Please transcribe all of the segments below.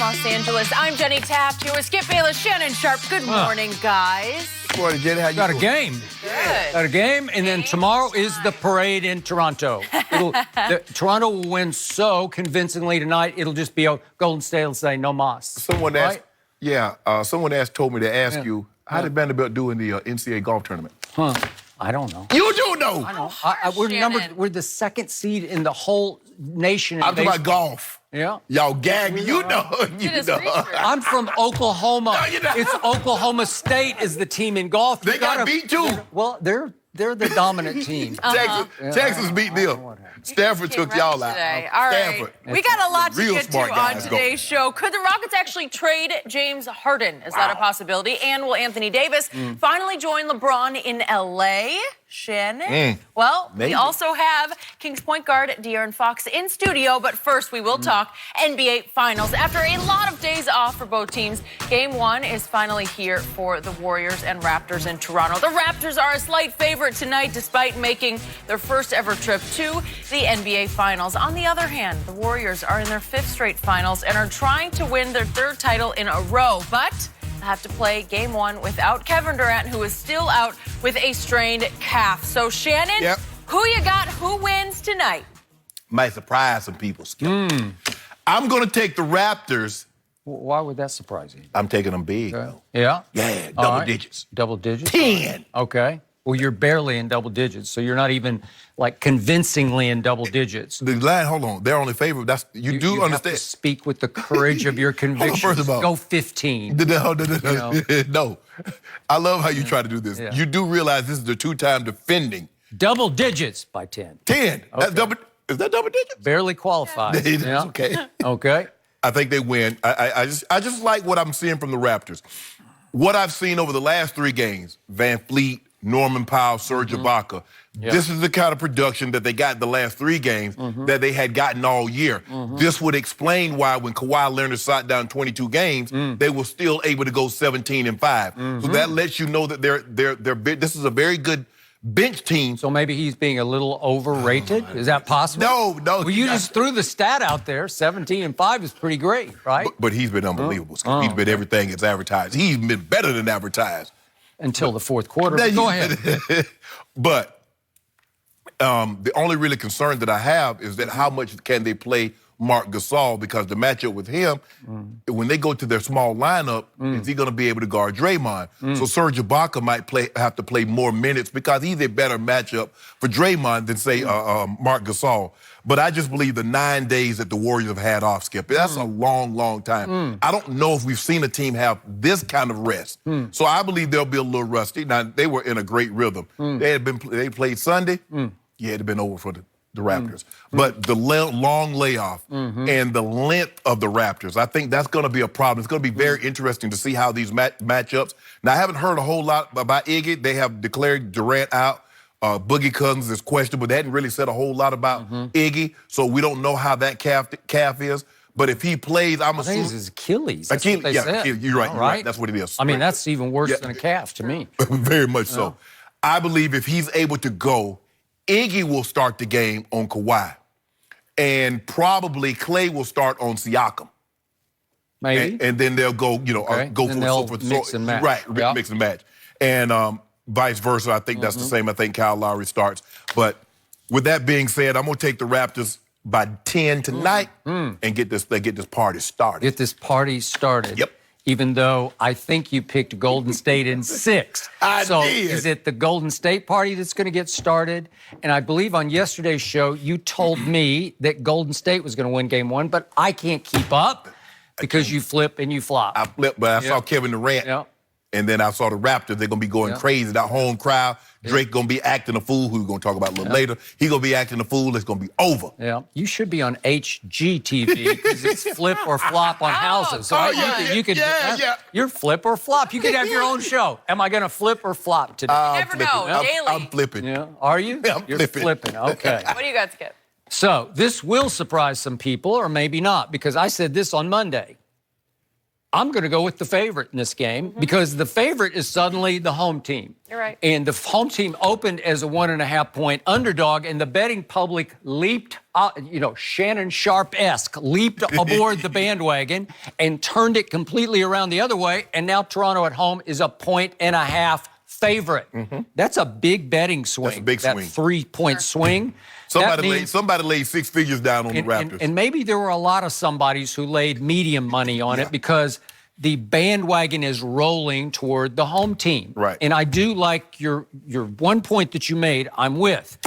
Los Angeles. I'm Jenny Taft here with Skip Bayless, Shannon Sharp. Good morning, guys. Good morning, Jenny. How you Got doing? a game. Good. Got a game, and then tomorrow is the parade in Toronto. Toronto will win so convincingly tonight, it'll just be a Golden State will say no mas. Someone asked, told me to ask you, how did Vanderbilt do in the NCAA golf tournament? I don't know. You do know. I know. We're the second seed in the whole nation. I'm talking about golf. Yeah. Y'all gag, you know. You know. I'm from Oklahoma. No, you know. It's Oklahoma State is the team in golf. They got beat too. Well, they're the dominant team. Texas beat them. Stanford took y'all out. Today. All right. Stanford. We got a lot to Real get to smart on guys today's show. Could the Rockets actually trade James Harden? Is that a possibility? And will Anthony Davis finally join LeBron in L.A.? Shannon? Well, Maybe. we also have Kings point guard De'Aaron Fox in studio, but first we will talk NBA Finals. After a lot of days off for both teams, Game 1 is finally here for the Warriors and Raptors in Toronto. The Raptors are a slight favorite tonight despite making their first ever trip to the NBA Finals. On the other hand, the Warriors are in their 5th straight finals and are trying to win their 3rd title in a row, but have to play Game 1 without Kevin Durant, who is still out with a strained calf. So, Shannon, who you got? Who wins tonight? Might surprise some people, Skip. I'm going to take the Raptors. Why would that surprise you? I'm taking them big, though. Yeah? Yeah, All double right. digits. Double digits? 10. Okay. Well, you're barely in double digits, so you're not even, like, convincingly in double digits. The line, hold on, they're only favorite. That's you do You understand. have to speak with the courage of your convictions. first of all. Go 15. No. I love how you try to do this. Yeah. You do realize this is the 2-time defending. Double digits by 10. 10. That's double. Is that double digits? Barely qualifies. It is, Yeah. okay. Okay. I think they win. I just like what I'm seeing from the Raptors. What I've seen over the last 3 games, Van Fleet, Norman Powell, Serge Ibaka, this is the kind of production that they got in the last 3 games that they had gotten all year. This would explain why when Kawhi Leonard sat down 22 games, they were still able to go 17-5. So that lets you know that this is a very good bench team. So maybe he's being a little overrated? Is that possible? No. Well, you just threw the stat out there. 17-5 is pretty great, right? But he's been unbelievable. He's been everything it's advertised. He's been better than advertised. Until the 4th quarter. Go ahead. But the only really concern that I have is that how much can they play Marc Gasol, because the matchup with him, when they go to their small lineup, is he going to be able to guard Draymond? So Serge Ibaka might have to play more minutes because he's a better matchup for Draymond than, say, Marc Gasol. But I just believe the 9 days that the Warriors have had off, Skip, that's a long, long time. I don't know if we've seen a team have this kind of rest. So I believe they'll be a little rusty. Now, they were in a great rhythm. They played Sunday. Yeah, it'd have been over for the Raptors. But the long layoff and the length of the Raptors, I think that's going to be a problem. It's going to be very interesting to see how these matchups. Now, I haven't heard a whole lot about Iggy. They have declared Durant out. Boogie Cousins is questionable. They hadn't really said a whole lot about Iggy, so we don't know how that calf is. But if he plays, I'm assuming... I think it's his Achilles. That's what they said. You're right. That's what it is. I mean, that's even worse than a calf to me. Very much so. I believe if he's able to go, Iggy will start the game on Kawhi. And probably Clay will start on Siakam. Maybe. And then they'll go, go for mix and match. Right, mix and match. And vice versa, I think that's the same. I think Kyle Lowry starts. But with that being said, I'm going to take the Raptors by 10 tonight and get this party started. Get this party started. Yep. Even though I think you picked Golden State in 6. I so did. Is it the Golden State party that's going to get started? And I believe on yesterday's show, you told me that Golden State was going to win Game 1, but I can't keep up because you flip and you flop. I flipped, but I saw Kevin Durant. And then I saw the Raptors. They're going to be going crazy. That home crowd. Drake going to be acting a fool, who we're going to talk about a little later. He's going to be acting a fool. It's going to be over. Yeah. You should be on HGTV because it's flip or flop on houses. So you could you're flip or flop. You could have your own show. Am I going to flip or flop today? You never know. Daily. I'm flipping. Yeah. Are you? Yeah, You're flipping. Okay. What do you got, Skip? So this will surprise some people, or maybe not, because I said this on Monday. I'm going to go with the favorite in this game because the favorite is suddenly the home team. You're right. And the home team opened as a 1.5-point underdog, and the betting public leaped, Shannon Sharp-esque, leaped aboard the bandwagon and turned it completely around the other way. And now Toronto at home is a 1.5 favorite. That's a big betting swing. That's a big swing. That 3-point swing. Somebody laid 6 figures down on the Raptors. And maybe there were a lot of somebodies who laid medium money on it because the bandwagon is rolling toward the home team. Right. And I do like your one point that you made, I'm with.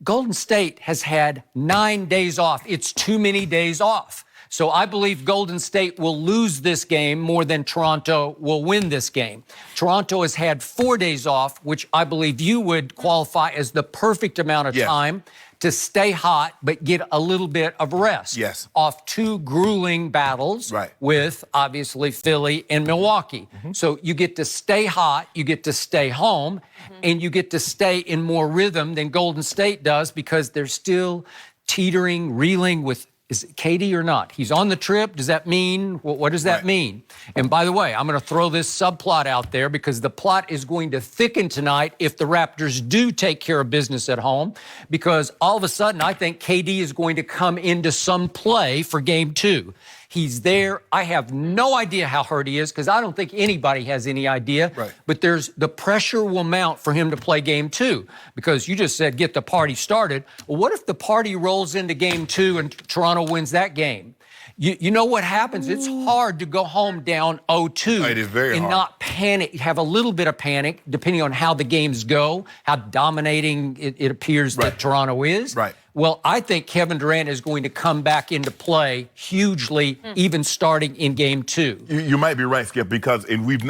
Golden State has had 9 days off. It's too many days off. So I believe Golden State will lose this game more than Toronto will win this game. Toronto has had 4 days off, which I believe you would qualify as the perfect amount of time to stay hot but get a little bit of rest. Yes. Off 2 grueling battles with, obviously, Philly and Milwaukee. So you get to stay hot, you get to stay home, and you get to stay in more rhythm than Golden State does because they're still teetering, reeling with. Is it KD or not? He's on the trip. Does that mean, what does that mean? And by the way, I'm going to throw this subplot out there because the plot is going to thicken tonight if the Raptors do take care of business at home, because all of a sudden I think KD is going to come into some play for game 2. He's there. I have no idea how hurt he is because I don't think anybody has any idea. But the pressure will mount for him to play game 2 because you just said get the party started. Well, what if the party rolls into game 2 and Toronto wins that game? You know what happens? It's hard to go home down 0-2 It is very hard. And not panic, have a little bit of panic depending on how the games go, how dominating it appears that Toronto is. Well, I think Kevin Durant is going to come back into play hugely, even starting in game 2. You might be right, Skip, because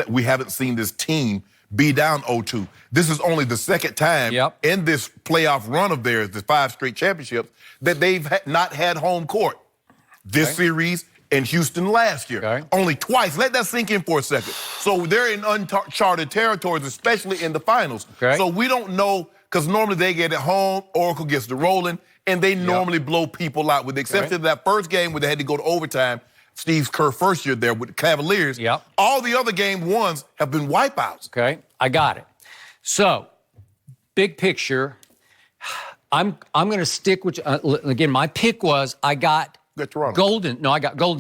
we haven't seen this team be down 0-2. This is only the second time in this playoff run of theirs, the 5 straight championships, that they've not had home court. This series and Houston last year. Only twice. Let that sink in for a second. So they're in uncharted territories, especially in the finals. So we don't know, because normally they get it home, Oracle gets the rolling, and they normally blow people out, with the exception of that first game where they had to go to overtime. Steve Kerr first year there with the Cavaliers. All the other game 1s have been wipeouts. I got it. So, big picture, I'm going to stick with, again, my pick was I got Golden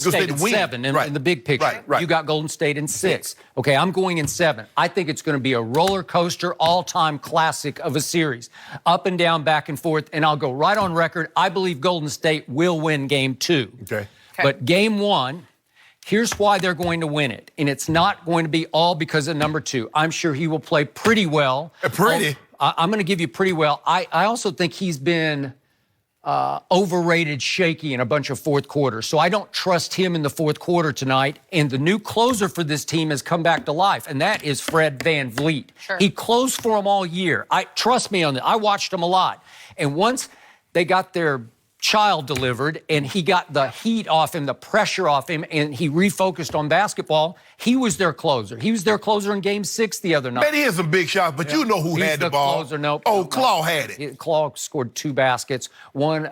State in 7 in the big picture. You got Golden State in 6. Okay, I'm going in 7. I think it's going to be a roller coaster, all-time classic of a series. Up and down, back and forth, and I'll go right on record. I believe Golden State will win game 2. But game 1, here's why they're going to win it. And it's not going to be all because of number 2. I'm sure he will play pretty well. I'm going to give you pretty well. I also think he's been overrated, shaky in a bunch of fourth quarters. So I don't trust him in the fourth quarter tonight. And the new closer for this team has come back to life, and that is Fred VanVleet. He closed for them all year. Trust me on that. I watched him a lot. And once they got their child delivered and he got the heat off him, the pressure off him, and he refocused on basketball, he was their closer. He was their closer in game 6 the other night. Man, he had some big shots, but you know who had the ball. Claw had it. Claw scored 2 baskets, one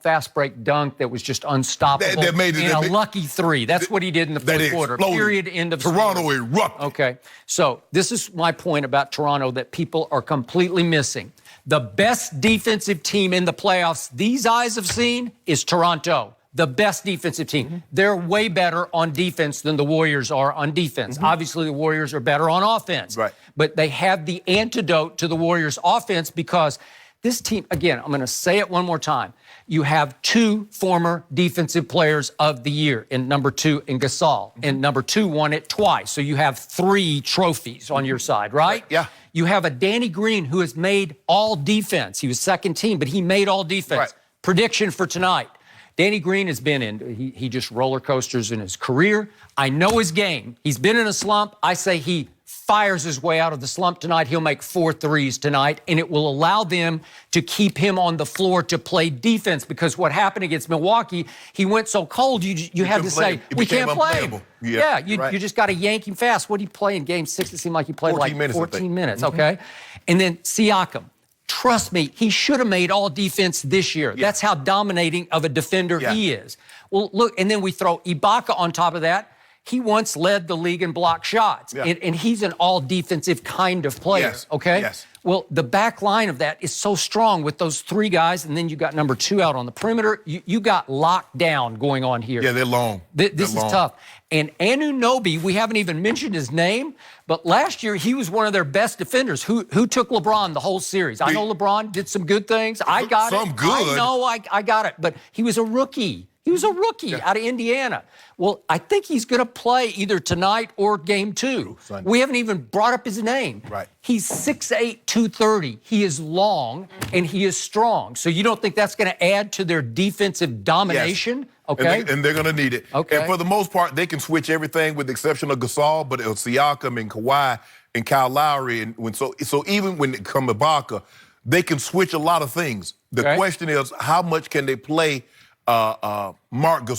fast break dunk that was just unstoppable, and a lucky 3. That's what he did in the fourth quarter. Period, end of story. Toronto erupted. Okay, so this is my point about Toronto that people are completely missing. The best defensive team in the playoffs these eyes have seen is Toronto. The best defensive team. They're way better on defense than the Warriors are on defense. Obviously, the Warriors are better on offense. But they have the antidote to the Warriors' offense because this team, again, I'm going to say it one more time. You have 2 former defensive players of the year in number 2 in Gasol. And number 2 won it twice. So you have 3 trophies on your side, right? You have a Danny Green who has made all defense. He was second team, but he made all defense. Prediction for tonight. Danny Green has been he just roller coasters in his career. I know his game. He's been in a slump. I say he fires his way out of the slump tonight. He'll make 4 threes tonight, and it will allow them to keep him on the floor to play defense, because what happened against Milwaukee, he went so cold, you had to say, we can't play him. You just got to yank him fast. What did he play in game 6? It seemed like he played 14 minutes, okay? And then Siakam. Trust me, he should have made all defense this year. That's how dominating of a defender he is. Well, look, and then we throw Ibaka on top of that. he once led the league in block shots, and he's an all-defensive kind of player, okay? Yes. Well, the back line of that is so strong with those 3 guys, and then you got number 2 out on the perimeter. You got lockdown going on here. Yeah, they're long. This is tough. And Anunoby, we haven't even mentioned his name, but last year he was one of their best defenders. Who took LeBron the whole series? I know LeBron did some good things. I got it. Some good. I know I got it. But he was a rookie. He was a rookie out of Indiana. Well, I think he's going to play either tonight or game 2. Sunday. We haven't even brought up his name. Right. He's 6'8", 230. He is long, and he is strong. So you don't think that's going to add to their defensive domination? Yes. Okay. And they're going to need it. Okay. And for the most part, they can switch everything with the exception of Gasol, but Siakam and Kawhi and Kyle Lowry. And so even when it comes to Ibaka, they can switch a lot of things. The question is, how much can they play Marc Gasol?